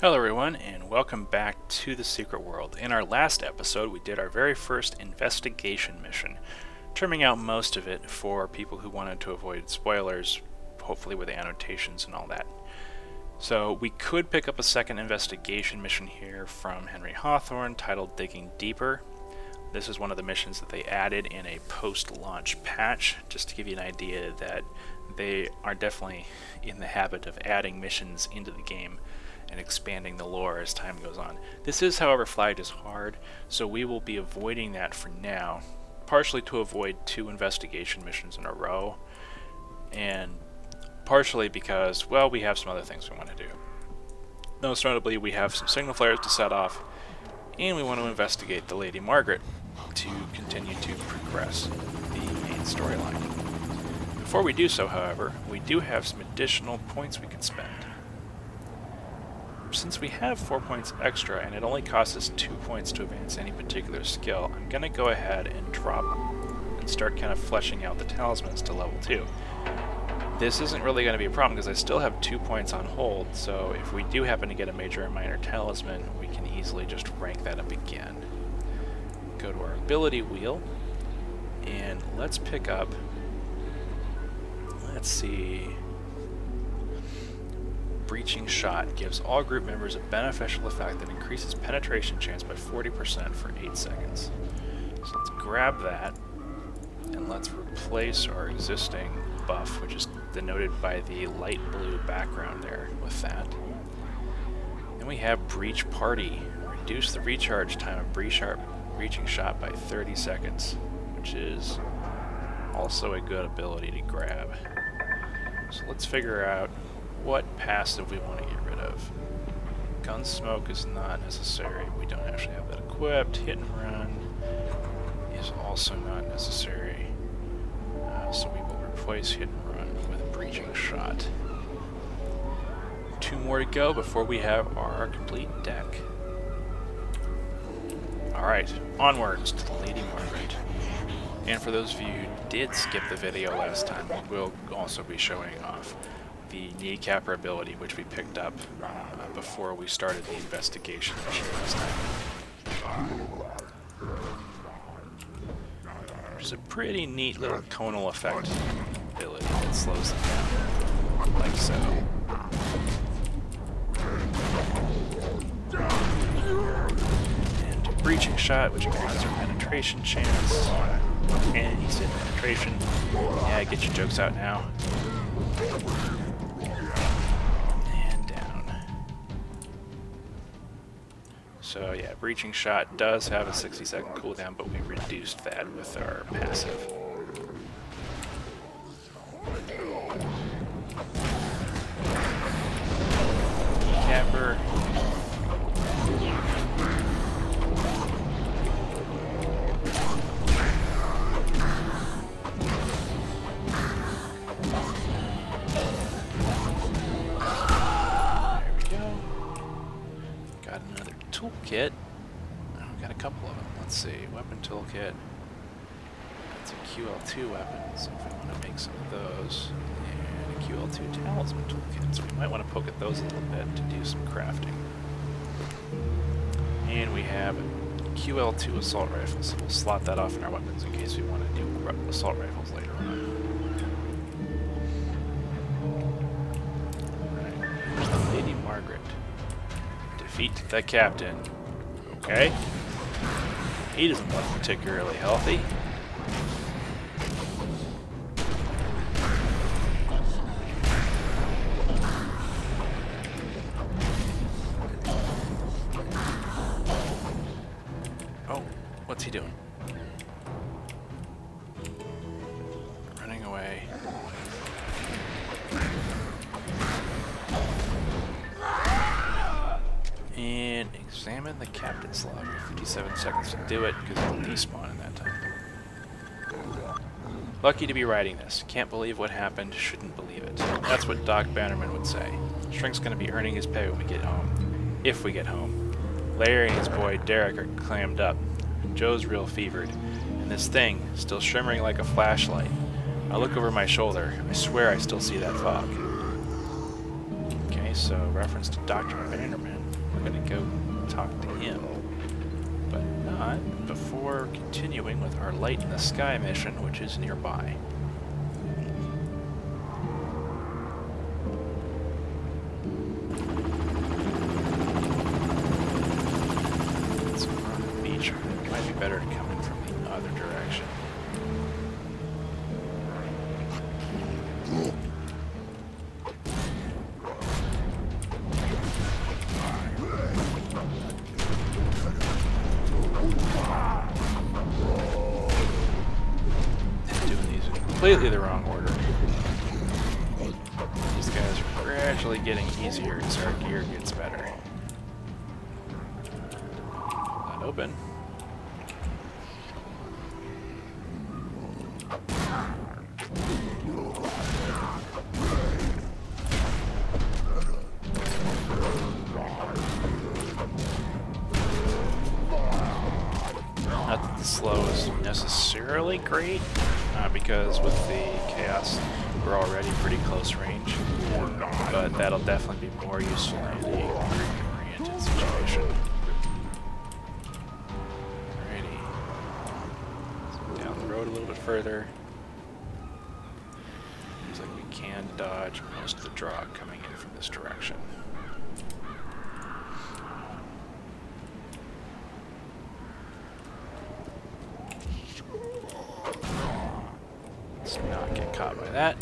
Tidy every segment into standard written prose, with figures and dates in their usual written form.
Hello everyone, and welcome back to the Secret World. In our last episode, we did our very first investigation mission, trimming out most of it for people who wanted to avoid spoilers, hopefully with annotations and all that. So we could pick up a second investigation mission here from Henry Hawthorne titled Digging Deeper. This is one of the missions that they added in a post-launch patch, just to give you an idea that they are definitely in the habit of adding missions into the game and expanding the lore as time goes on. This is, however, flagged as hard, so we will be avoiding that for now, partially to avoid 2 investigation missions in a row, and partially because, well, we have some other things we want to do. Most notably, we have some signal flares to set off, and we want to investigate the Lady Margarette to continue to progress the main storyline. Before we do so, however, we do have some additional points we can spend. Since we have 4 points extra and it only costs us 2 points to advance any particular skill, I'm going to go ahead and drop and start kind of fleshing out the talismans to level 2. This isn't really going to be a problem because I still have 2 points on hold, so if we do happen to get a major or minor talisman, we can easily just rank that up again. Go to our ability wheel, and let's pick up, let's see, Breaching Shot gives all group members a beneficial effect that increases penetration chance by 40% for 8 seconds. So let's grab that, and let's replace our existing buff, which is denoted by the light blue background there, with that. Then we have Breach Party. Reduce the recharge time of Breaching Shot by 30 seconds, which is also a good ability to grab. So let's figure out what passive we want to get rid of. Gunsmoke is not necessary. We don't actually have that equipped. Hit and Run is also not necessary. So we will replace Hit and Run with Breaching Shot. 2 more to go before we have our complete deck. Alright, onwards to the Lady Margarette. And for those of you who did skip the video last time, we will also be showing off the kneecapper ability, which we picked up before we started the investigation mission last time. There's a pretty neat little tonal effect ability that slows them down, like so. And Breaching Shot, which increases our penetration chance. And he said penetration. Yeah, get your jokes out now. So yeah, Breaching Shot does have a 60-second cooldown, but we reduced that with our passive. Capper. Toolkit. Oh, we got a couple of them. Let's see. Weapon toolkit. That's a QL2 weapon, so if we want to make some of those. And a QL2 talisman toolkit, so we might want to poke at those a little bit to do some crafting. And we have a QL2 assault rifle, so we'll slot that off in our weapons in case we want to do assault rifles later on. Alright, here's the Lady Margarette. Defeat the captain. Okay. He doesn't look particularly healthy. Oh, what's he doing? Running away. And examine the captain's log. 57 seconds to do it because it'll despawn in that time. Lucky to be writing this. Can't believe what happened. Shouldn't believe it. That's what Doc Bannerman would say. Shrink's gonna be earning his pay when we get home. If we get home. Larry and his boy Derek are clammed up. Joe's real fevered. And this thing, still shimmering like a flashlight. I look over my shoulder. I swear I still see that fog. Okay, so reference to Dr. Bannerman. we're gonna go talk to him. But not before continuing with our Light in the Sky mission, which is nearby. So we're on the beach. It might be better to come in from the other direction. Completely the wrong order. These guys are gradually getting easier as our gear gets better. Not open. Not that the slow is necessarily great. Because with the chaos, we're already pretty close range, but that'll definitely be more useful in a oriented situation. Alrighty. So down the road a little bit further. Seems like we can dodge most of the draw coming in from this direction. Let's not get caught by that.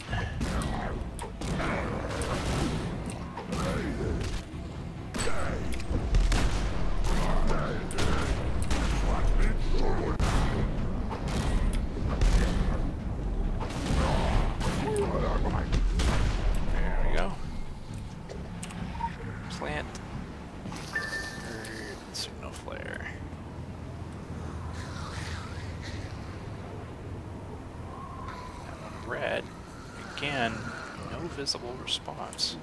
There we go. Plant. Signal flare. Red. Again, no visible response.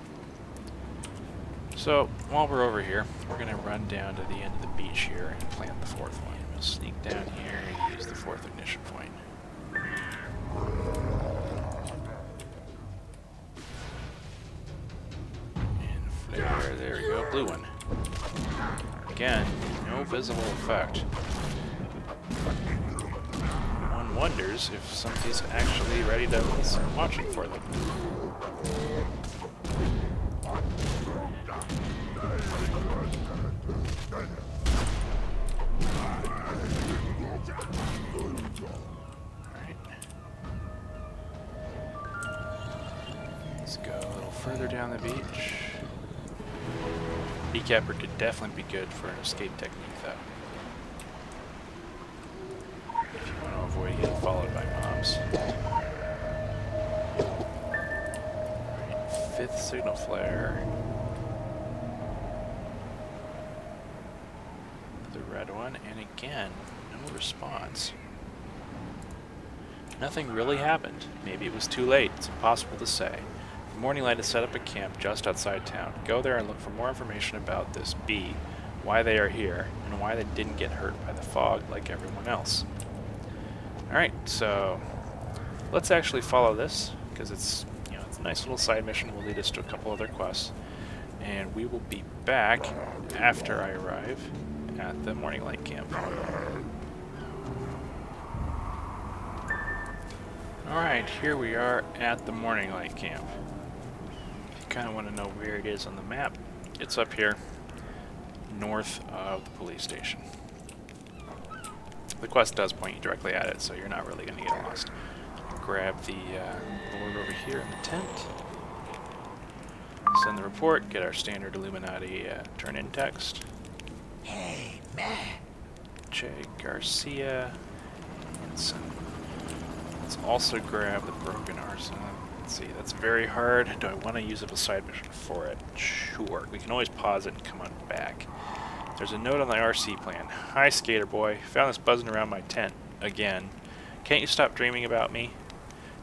So, while we're over here, we're going to run down to the end of the beach here and plant the fourth one. We'll sneak down here and use the fourth ignition point. And flare, there we go, blue one. Again, no visible effect. Wonders if somebody's actually ready to start watching for them. Alright. Let's go a little further down the beach. Decapper could definitely be good for an escape technique though. Avoid getting followed by mobs. Right, fifth signal flare. The red one, and again, no response. Nothing really happened. Maybe it was too late. It's impossible to say. The Morning Light has set up a camp just outside town. Go there and look for more information about this bee, why they are here, and why they didn't get hurt by the fog like everyone else. Alright, so let's actually follow this, because it's, you know, it's a nice little side mission. Will lead us to a couple other quests. And we will be back after I arrive at the Morning Light camp. Alright, here we are at the Morning Light camp. If you kind of want to know where it is on the map, it's up here, north of the police station. The quest does point you directly at it, so you're not really going to get lost. Grab the board over here in the tent. Send the report, get our standard Illuminati turn-in text. Hey, man. Che Garcia. Let's also grab the broken arsenal. Let's see, that's very hard. Do I want to use up a side mission for it? Sure. We can always pause it and come on back. There's a note on the RC plan. Hi, skater boy. Found this buzzing around my tent. Again. Can't you stop dreaming about me?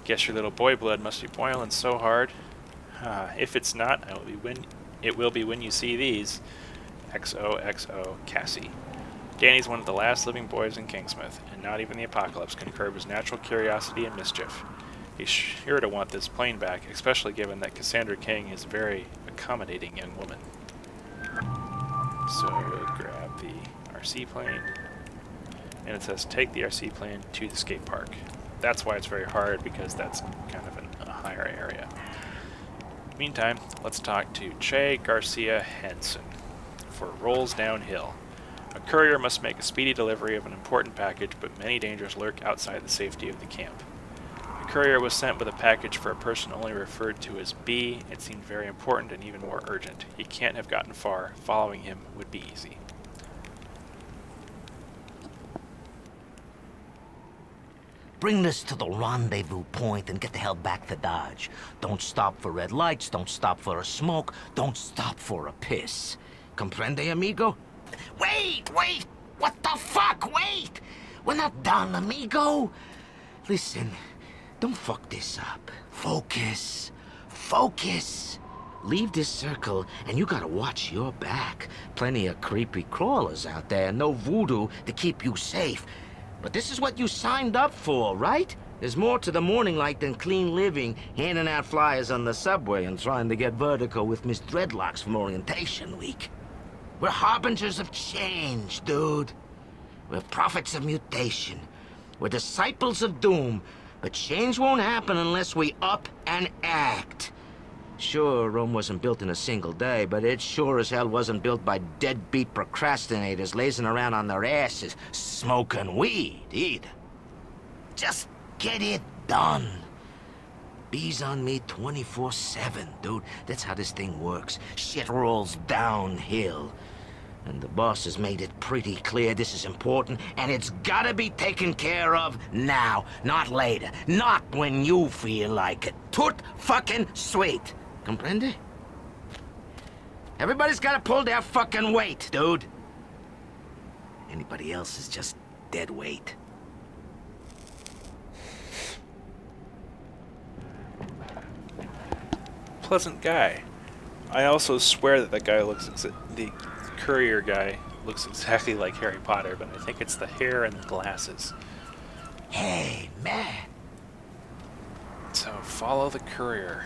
Guess your little boy blood must be boiling so hard. If it's not, it will be when you see these. XOXO Cassie. Danny's one of the last living boys in Kingsmouth, and not even the apocalypse can curb his natural curiosity and mischief. He's sure to want this plane back, especially given that Cassandra King is a very accommodating young woman. So we'll grab the RC plane, and it says take the RC plane to the skate park. That's why it's very hard, because that's kind of a higher area. Meantime, let's talk to Che Garcia Henson for Rolls Downhill. A courier must make a speedy delivery of an important package, but many dangers lurk outside the safety of the camp. The courier was sent with a package for a person only referred to as B. It seemed very important and even more urgent. He can't have gotten far. Following him would be easy. Bring this to the rendezvous point and get the hell back to Dodge. Don't stop for red lights, don't stop for a smoke, don't stop for a piss. Comprende, amigo? Wait! What the fuck? Wait! We're not done, amigo. Listen, don't fuck this up. Focus. Leave this circle, and you gotta watch your back. Plenty of creepy crawlers out there, no voodoo to keep you safe. But this is what you signed up for, right? There's more to the morning light than clean living, handing out flyers on the subway and trying to get vertical with Miss Dreadlocks from orientation week. We're harbingers of change, dude. We're prophets of mutation. We're disciples of doom. But change won't happen unless we up and act. Sure, Rome wasn't built in a single day, but it sure as hell wasn't built by deadbeat procrastinators lazing around on their asses, smoking weed, either. Just get it done. Bees on me 24/7, dude. That's how this thing works. Shit rolls downhill. And the boss has made it pretty clear this is important, and it's gotta be taken care of now, not later. Not when you feel like it. Tut fucking sweet. Comprende? Everybody's gotta pull their fucking weight, dude. Anybody else is just dead weight. Pleasant guy. I also swear that that guy looks the courier guy looks exactly like Harry Potter, but I think it's the hair and the glasses. Hey, man. So follow the courier.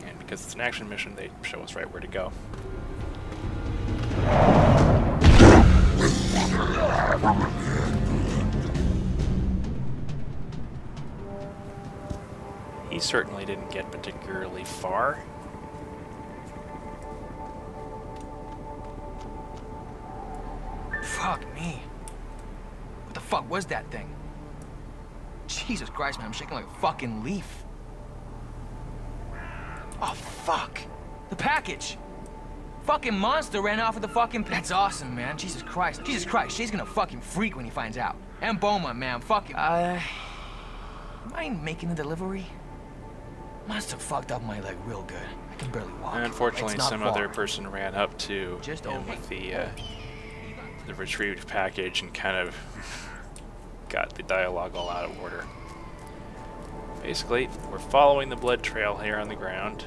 And because it's an action mission, they show us right where to go. He certainly didn't get particularly far. Fuck me. What the fuck was that thing? Jesus Christ, man, I'm shaking like a fucking leaf. Oh, fuck. The package. Fucking monster ran off with the fucking... That's awesome, man. Jesus Christ. Jesus Christ, she's gonna fucking freak when he finds out. And Boma, man, fucking... Am I making a delivery? Must have fucked up my leg real good. I can barely walk. And unfortunately, some far. other person ran up to Just him over. with the retrieved package and kind of got the dialogue all out of order. Basically, we're following the blood trail here on the ground.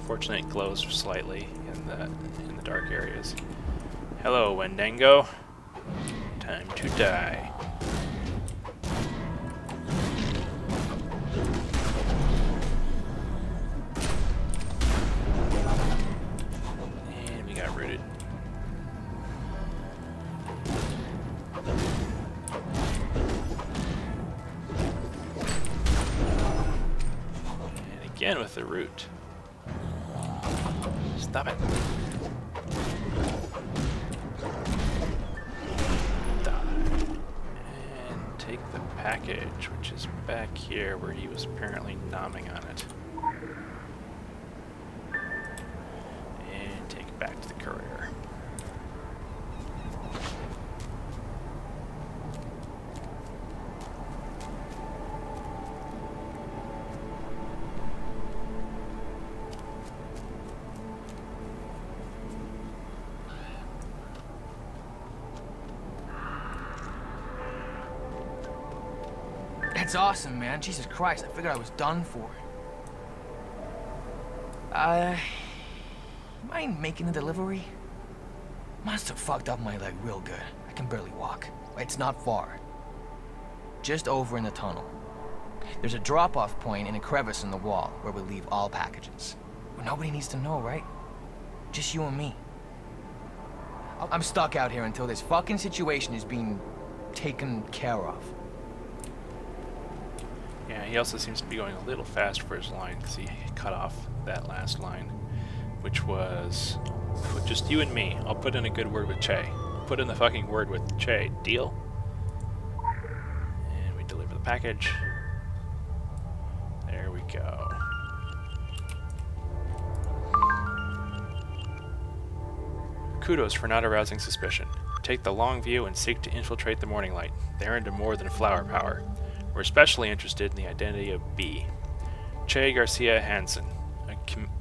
Fortunately, it glows slightly in the dark areas. Hello, Wendigo. Time to die. And we got rooted. And again with the root. Stop it. Die. And take the package, which is back here where he was apparently nomming on it. And take it back to the courier. That's awesome, man. Jesus Christ, I figured I was done for. Am I making a delivery? Must have fucked up my leg real good. I can barely walk. It's not far. Just over in the tunnel. There's a drop-off point in a crevice in the wall where we leave all packages. Well, nobody needs to know, right? Just you and me. I'm stuck out here until this fucking situation is being taken care of. Yeah, he also seems to be going a little fast for his line because he cut off that last line, which was just you and me. I'll put in a good word with Che. Put in the fucking word with Che. Deal? And we deliver the package. There we go. Kudos for not arousing suspicion. Take the long view and seek to infiltrate the morning light. They're into more than flower power. We're especially interested in the identity of B. Che Garcia Hansen, a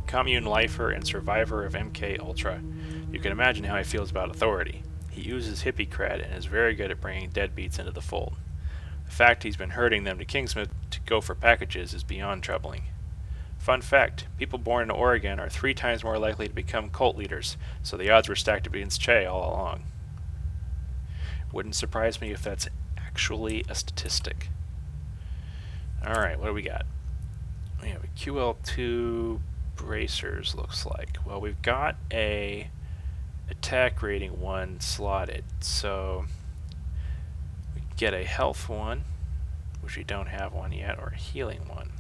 commune lifer and survivor of MK Ultra. You can imagine how he feels about authority. He uses hippie cred and is very good at bringing deadbeats into the fold. The fact he's been herding them to Kingsmouth to go for packages is beyond troubling. Fun fact, people born in Oregon are 3 times more likely to become cult leaders, so the odds were stacked against Che all along. Wouldn't surprise me if that's actually a statistic. Alright, what do we got? We have a QL2 bracers, looks like. Well, we've got a attack rating 1 slotted, so we can get a health 1, which we don't have one yet, or a healing 1.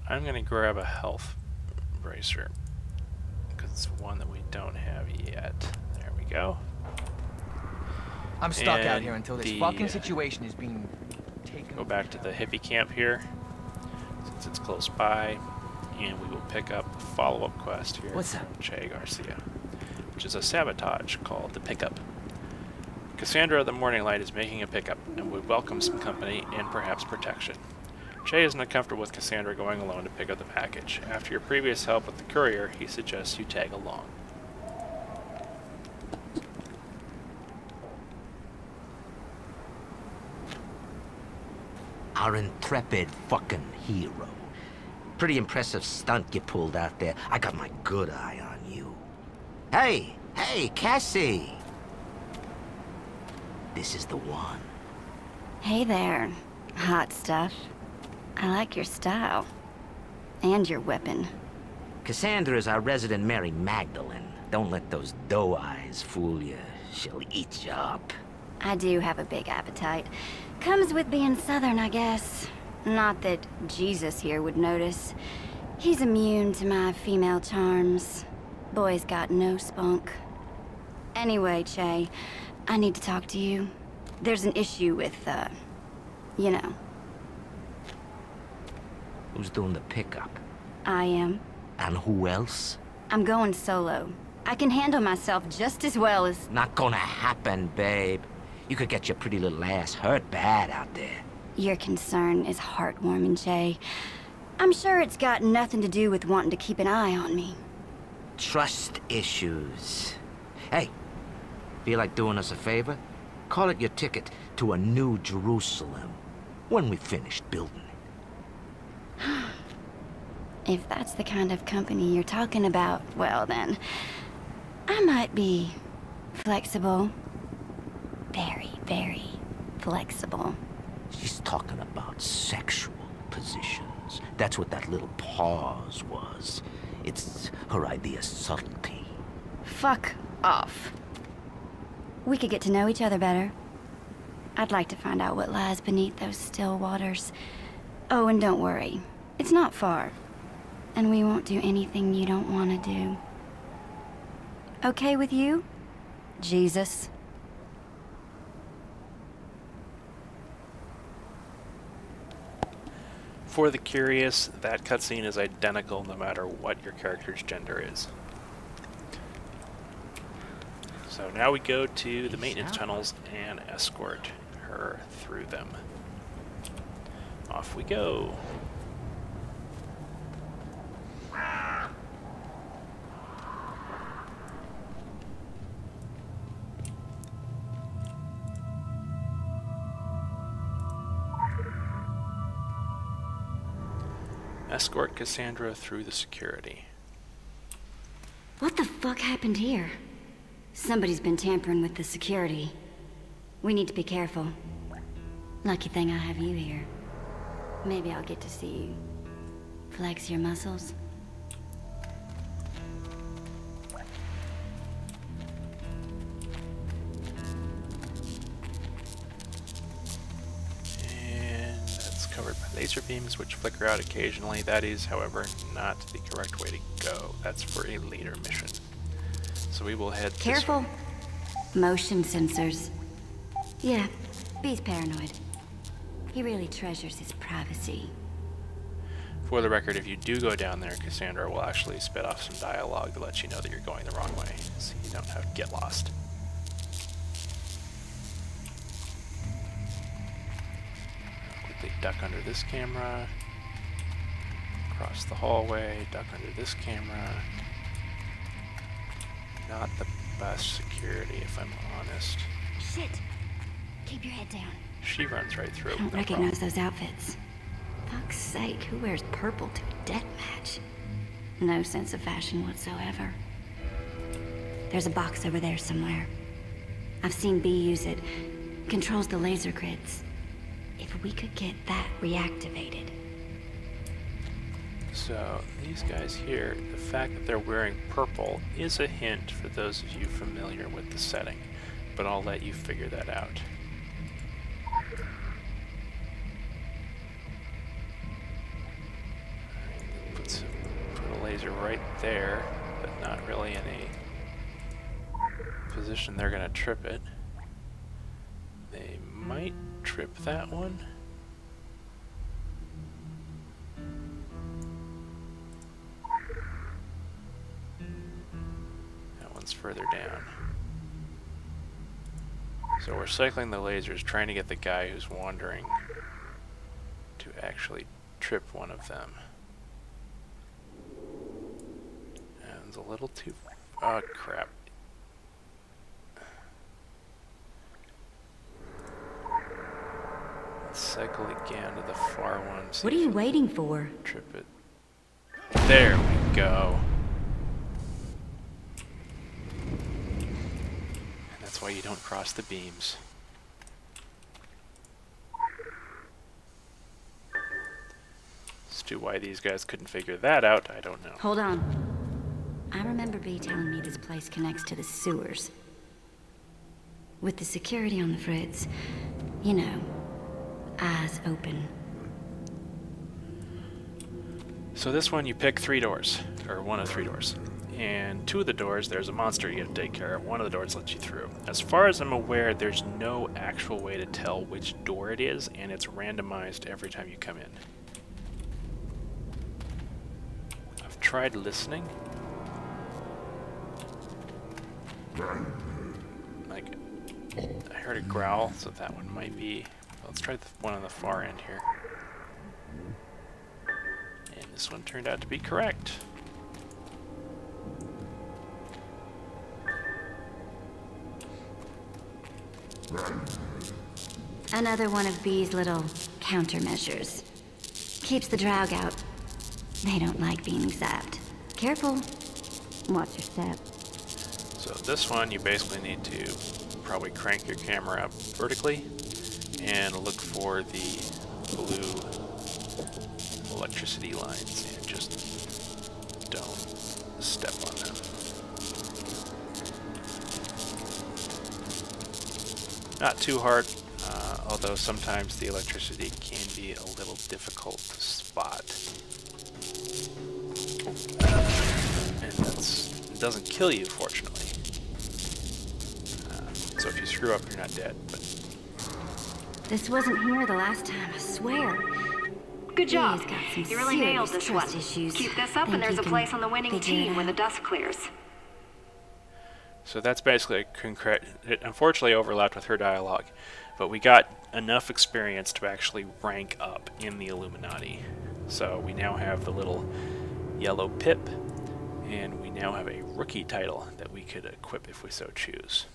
I'm going to grab a health bracer, because it's one that we don't have yet. There we go. I'm stuck out here until this fucking situation is being taken. Go back to the hippie camp here, since it's close by, and we will pick up a follow-up quest here. What's that? From Che Garcia, which is a sabotage called the Pickup. Cassandra the Morning Light is making a pickup, and would welcome some company and perhaps protection. Che isn't comfortable with Cassandra going alone to pick up the package. After your previous help with the courier, he suggests you tag along. Our intrepid fucking hero. Pretty impressive stunt you pulled out there. I got my good eye on you. Hey, Cassie! This is the one. Hey there, hot stuff. I like your style. And your weapon. Cassandra is our resident Mary Magdalene. Don't let those doe eyes fool you. She'll eat you up. I do have a big appetite. Comes with being Southern, I guess. Not that Jesus here would notice. He's immune to my female charms. Boy's got no spunk. Anyway, Che, I need to talk to you. There's an issue with, you know. Who's doing the pickup? I am. And who else? I'm going solo. I can handle myself just as well as... Not gonna happen, babe. You could get your pretty little ass hurt bad out there. Your concern is heartwarming, Che. I'm sure it's got nothing to do with wanting to keep an eye on me. Trust issues. Hey, feel like doing us a favor? Call it your ticket to a new Jerusalem when we finished building it. If that's the kind of company you're talking about, well then, I might be flexible. Very, very flexible. She's talking about sexual positions. That's what that little pause was. It's her idea of subtlety. Fuck off. We could get to know each other better. I'd like to find out what lies beneath those still waters. Oh, and don't worry. It's not far. And we won't do anything you don't want to do. Okay with you, Jesus? For the curious, that cutscene is identical no matter what your character's gender is. So now we go to the maintenance tunnels and escort her through them. Off we go. Escort Cassandra through the security. What the fuck happened here? Somebody's been tampering with the security. We need to be careful. Lucky thing I have you here. Maybe I'll get to see you flex your muscles. Laser beams which flicker out occasionally. That is, however, not the correct way to go. That's for a later mission. So we will head Careful. Motion sensors. Yeah, B's paranoid. He really treasures his privacy. For the record, if you do go down there, Cassandra will actually spit off some dialogue to let you know that you're going the wrong way, so you don't have to get lost. Quickly duck under this camera, cross the hallway, duck under this camera. Not the best security, if I'm honest. Shit! Keep your head down. She runs right through. I don't recognize those outfits. Fuck's sake, who wears purple to a death match? No sense of fashion whatsoever. There's a box over there somewhere. I've seen B use it. Controls the laser grids. If we could get that reactivated. So, these guys here, the fact that they're wearing purple is a hint for those of you familiar with the setting, but I'll let you figure that out. Put a laser right there, but not really in a position they're going to trip it. They might trip that one. That one's further down. So we're cycling the lasers, trying to get the guy who's wandering to actually trip one of them. And it's a little too... oh, crap. Let's cycle again to the far one. What are you waiting for? Trip it. There we go. And that's why you don't cross the beams. As to why these guys couldn't figure that out, I don't know. Hold on. I remember B telling me this place connects to the sewers. With the security on the fritz, you know, eyes open. So this one you pick 3 doors, or one of 3 doors. And 2 of the doors, there's a monster you have to take care of. 1 of the doors lets you through. As far as I'm aware, there's no actual way to tell which door it is, and it's randomized every time you come in. I've tried listening. Like, I heard a growl, so that one might be... let's try the one on the far end here. And this one turned out to be correct. Another one of B's little countermeasures. Keeps the Draug out. They don't like being zapped. Careful. Watch your step. So this one, you basically need to probably crank your camera up vertically and look for the blue electricity lines and just don't step on them. Not too hard, although sometimes the electricity can be a little difficult to spot. And it doesn't kill you, fortunately. So if you screw up, you're not dead. But this wasn't here the last time, I swear. Good job. He's got some You really nailed serious this one. trust issues. Keep this up Think and there's you a can place on the winning figure it team when the out? dust clears. so that's basically it unfortunately overlapped with her dialogue, but we got enough experience to actually rank up in the Illuminati. So we now have the little yellow pip, and we now have a rookie title that we could equip if we so choose.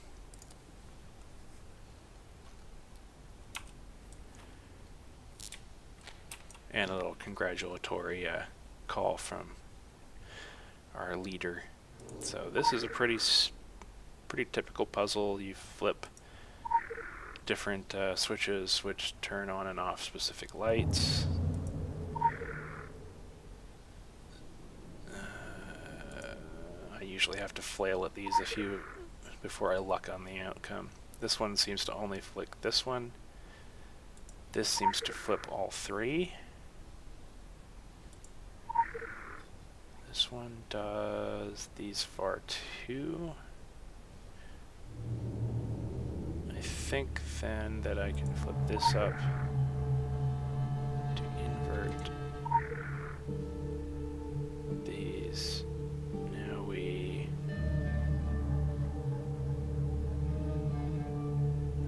And a little congratulatory call from our leader. So this is a pretty typical puzzle. You flip different switches which turn on and off specific lights. I usually have to flail at these a few before I luck on the outcome. This one seems to only flick this one. This seems to flip all 3. This one does these far too. I think then that I can flip this up to invert these. Now we...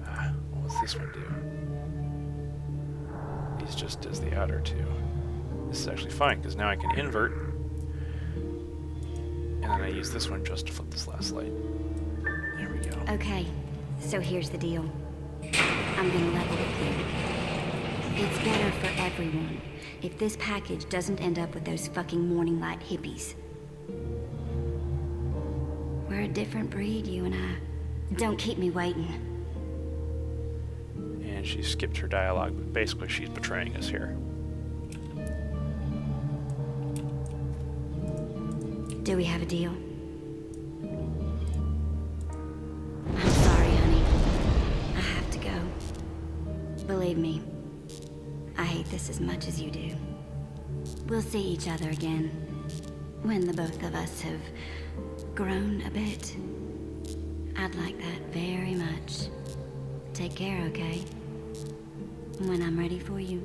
what does this one do? These just does the outer two. This is actually fine, because now I can invert, and then I use this one just to flip this last light. There we go. Okay, so here's the deal. I'm gonna level with you. It's better for everyone if this package doesn't end up with those fucking morning light hippies. We're a different breed, you and I. Don't keep me waiting. And she skipped her dialogue, but basically she's betraying us here. Do we have a deal? I'm sorry, honey. I have to go. Believe me, I hate this as much as you do. We'll see each other again when the both of us have grown a bit. I'd like that very much. Take care, okay? When I'm ready for you,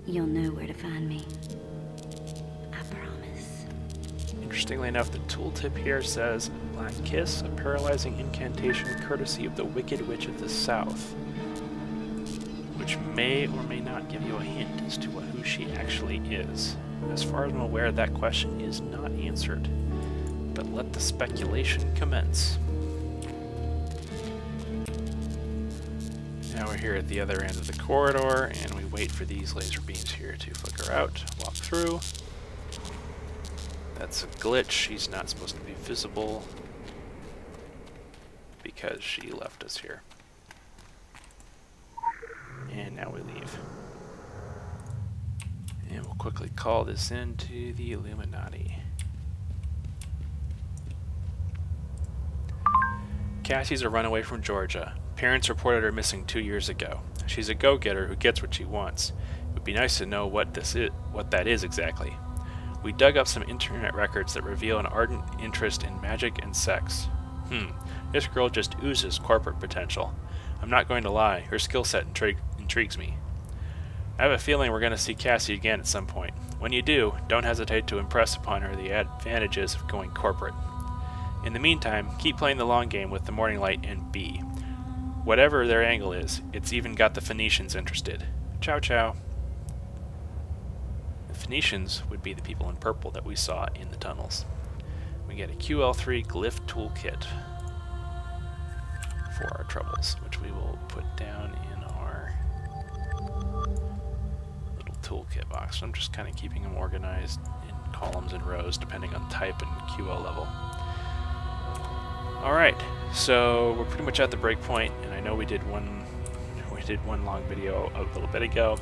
you'll know where to find me. I promise. Interestingly enough, the tooltip here says, Black Kiss, a paralyzing incantation courtesy of the Wicked Witch of the South, which may or may not give you a hint as to who she actually is. As far as I'm aware, that question is not answered, but let the speculation commence. Now we're here at the other end of the corridor, and we wait for these laser beams here to flicker out, walk through. That's a glitch. She's not supposed to be visible because she left us here. And now we leave. And we'll quickly call this into the Illuminati. Cassie's a runaway from Georgia. Parents reported her missing 2 years ago. She's a go-getter who gets what she wants. It would be nice to know what that is exactly. We dug up some internet records that reveal an ardent interest in magic and sex. This girl just oozes corporate potential. I'm not going to lie, her skill set intrigues me. I have a feeling we're going to see Cassie again at some point. When you do, don't hesitate to impress upon her the advantages of going corporate. In the meantime, keep playing the long game with the Morning Light and B. Whatever their angle is, it's even got the Phoenicians interested. Ciao ciao. The Phoenicians would be the people in purple that we saw in the tunnels. We get a QL3 glyph toolkit for our troubles, which we will put down in our little toolkit box. I'm just kind of keeping them organized in columns and rows depending on type and QL level. Alright, so we're pretty much at the break point, and I know we did one long video a little bit ago.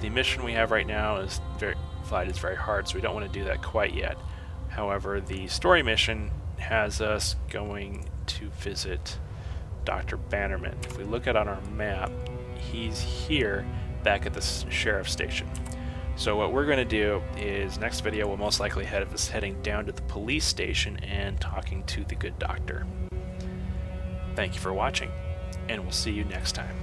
The mission we have right now is very hard, so we don't want to do that quite yet. However, the story mission has us going to visit Dr. Bannerman. If we look at on our map, he's here back at the sheriff's station. So what we're going to do is, next video will most likely have us heading down to the police station and talking to the good doctor. Thank you for watching, and we'll see you next time.